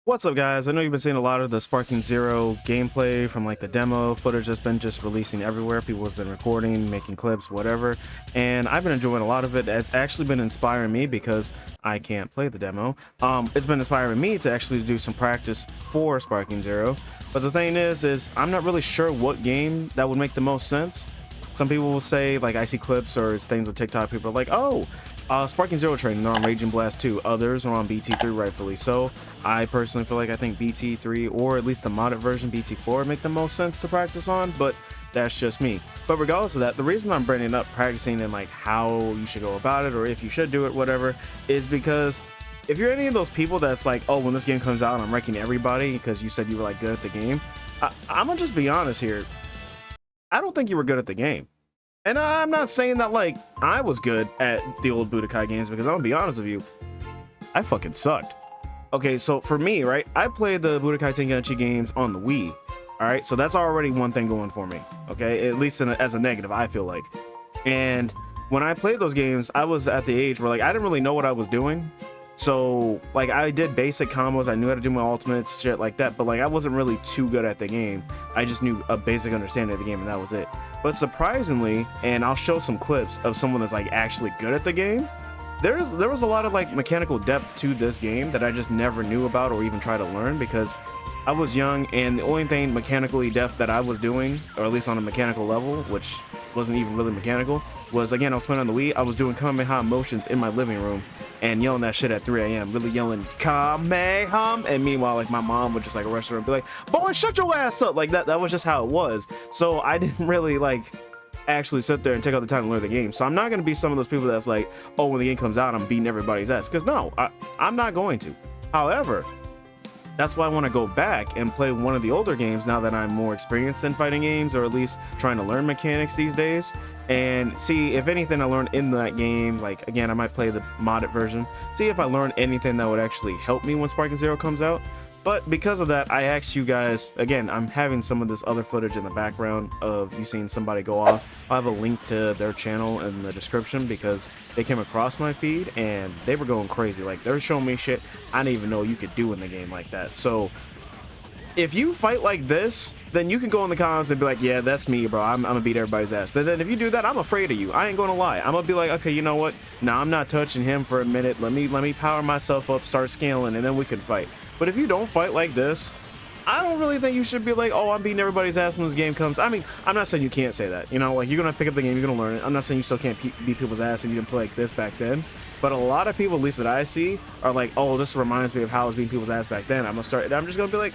What's up, guys? I know you've been seeing a lot of the Sparking Zero gameplay from like the demo footage that's been just releasing everywhere. People has been recording, making clips, whatever, and I've been enjoying a lot of it. It's actually been inspiring me because I can't play the demo. It's been inspiring me to actually do some practice for Sparking Zero. But the thing is I'm not really sure what game that would make the most sense. Some people will say, like, I see clips or things on TikTok, people are like, oh, Sparking Zero training, they're on Raging Blast 2. Others are on BT3, rightfully so. I personally feel like I think BT3 or at least the modded version BT4 make the most sense to practice on, but that's just me. But regardless of that, the reason I'm bringing up practicing and like how you should go about it or if you should do it, whatever, is because if you're any of those people that's like, oh, when this game comes out, I'm wrecking everybody because you said you were like good at the game, I'm gonna just be honest here. I don't think you were good at the game. And I'm not saying that like I was good at the old Budokai games, because I'm gonna be honest with you, I fucking sucked. Okay, so for me, right, I played the Budokai Tenkaichi games on the Wii. All right, so that's already one thing going for me. Okay, at least as a negative, I feel like. And when I played those games, I was at the age where like I didn't really know what I was doing. So like I did basic combos, I knew how to do my ultimates, shit like that, but like I wasn't really too good at the game. I just knew a basic understanding of the game and that was it. But surprisingly, and I'll show some clips of someone that's like actually good at the game, there was a lot of like mechanical depth to this game that I just never knew about or even try to learn, because I was young and the only thing mechanically deft that I was doing, or at least on a mechanical level, which wasn't even really mechanical, was, again, I was playing on the Wii, I was doing Kamehameha motions in my living room and yelling that shit at 3 a.m. really yelling Kamehameha, and meanwhile like my mom would just like rush her and be like, boy, shut your ass up, like that was just how it was. So I didn't really like actually sit there and take out the time to learn the game. So I'm not going to be some of those people that's like, oh, when the game comes out I'm beating everybody's ass, because no, I'm not going to. However, that's why I want to go back and play one of the older games now that I'm more experienced in fighting games, or at least trying to learn mechanics these days, and see if anything I learned in that game. Like, again, I might play the modded version, see if I learned anything that would actually help me when Sparking Zero comes out. But because of that, I asked you guys, again, I'm having some of this other footage in the background of you seeing somebody go off. I'll have a link to their channel in the description, because they came across my feed and they were going crazy. Like, they're showing me shit I didn't even know you could do in the game like that. So if you fight like this, then you can go in the comments and be like, yeah, that's me, bro. I'm gonna beat everybody's ass. And then if you do that, I'm afraid of you. I ain't gonna lie. I'm gonna be like, okay, you know what? Nah, I'm not touching him for a minute. Let me power myself up, start scaling, and then we can fight. But if you don't fight like this, I don't really think you should be like, oh, I'm beating everybody's ass when this game comes. I mean, I'm not saying you can't say that. You know, like, you're gonna pick up the game, you're gonna learn it. I'm not saying you still can't beat people's ass if you didn't play like this back then. But a lot of people, at least that I see, are like, oh, this reminds me of how I was beating people's ass back then. I'm just gonna be like,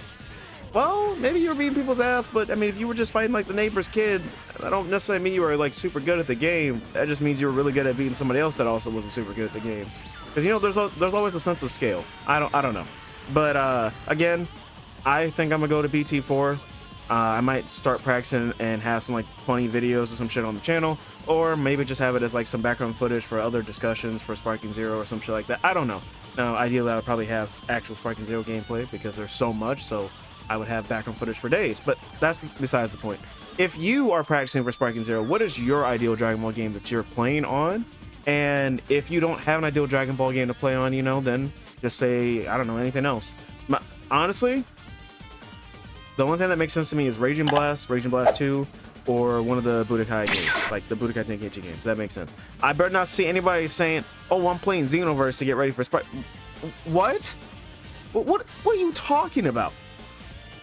well, maybe you were beating people's ass, but I mean, if you were just fighting like the neighbor's kid, I don't necessarily mean you were like super good at the game. That just means you were really good at beating somebody else that also wasn't super good at the game. Because, you know, there's always a sense of scale. I don't know. But again, I think I'm gonna go to BT4. I might start practicing and have some like funny videos or some shit on the channel, or maybe just have it as like some background footage for other discussions for Sparking Zero or some shit like that. I don't know. Now, ideally, I would probably have actual Sparking Zero gameplay, because there's so much, so I would have background footage for days. But that's besides the point. If you are practicing for Sparking Zero, what is your ideal Dragon Ball game that you're playing on? And if you don't have an ideal Dragon Ball game to play on, you know, then just say, I don't know, anything else. Honestly, the only thing that makes sense to me is Raging Blast 2, or one of the Budokai games, like the Budokai Tenkaichi games. That makes sense. I better not see anybody saying, oh, I'm playing Xenoverse to get ready for What are you talking about?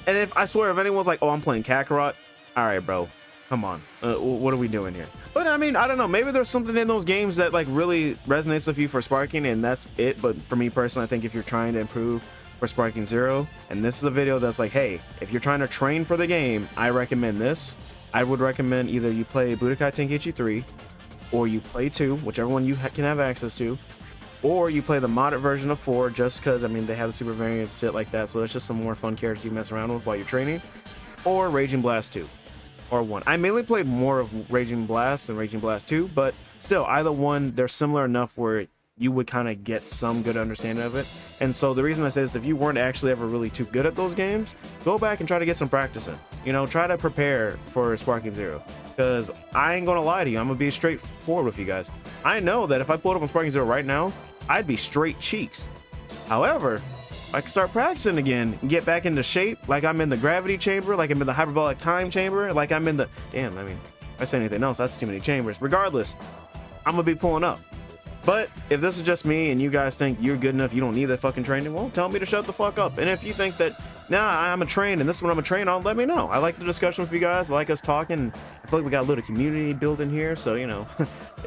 And if I swear, if anyone's like, oh, I'm playing Kakarot, all right, bro, come on, what are we doing here? But I mean, I don't know, maybe there's something in those games that like really resonates with you for Sparking, and that's it. But for me personally, I think if you're trying to improve for Sparking Zero, and this is a video that's like, hey, if you're trying to train for the game, I recommend this. I would recommend either you play Budokai Tenkaichi 3, or you play 2, whichever one you can have access to, or you play the modded version of 4, just because, I mean, they have the super variants, shit like that, so it's just some more fun characters you mess around with while you're training, or Raging Blast 2, or 1. I mainly played more of Raging Blast than Raging Blast 2, but still, either one, they're similar enough where you would kind of get some good understanding of it. And so the reason I say this, if you weren't actually ever really too good at those games, go back and try to get some practice in. You know, try to prepare for Sparking Zero. Because I ain't gonna lie to you, I'm gonna be straightforward with you guys. I know that if I pulled up on Sparking Zero right now, I'd be straight cheeks. However, I can start practicing again and get back into shape, like I'm in the gravity chamber, like I'm in the hyperbolic time chamber, like I'm in the, damn, I mean, if I say anything else, that's too many chambers. Regardless, I'm gonna be pulling up. But if this is just me and you guys think you're good enough, you don't need that fucking training, well, tell me to shut the fuck up. And if you think that, nah, I'm a train and this is what I'm a train on, let me know. I like the discussion with you guys. I like us talking. I feel like we got a little community built in here, so, you know,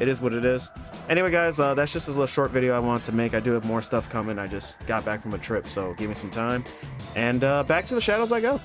it is what it is. Anyway, guys, that's just a little short video I wanted to make. I do have more stuff coming. I just got back from a trip, so give me some time. And back to the shadows I go.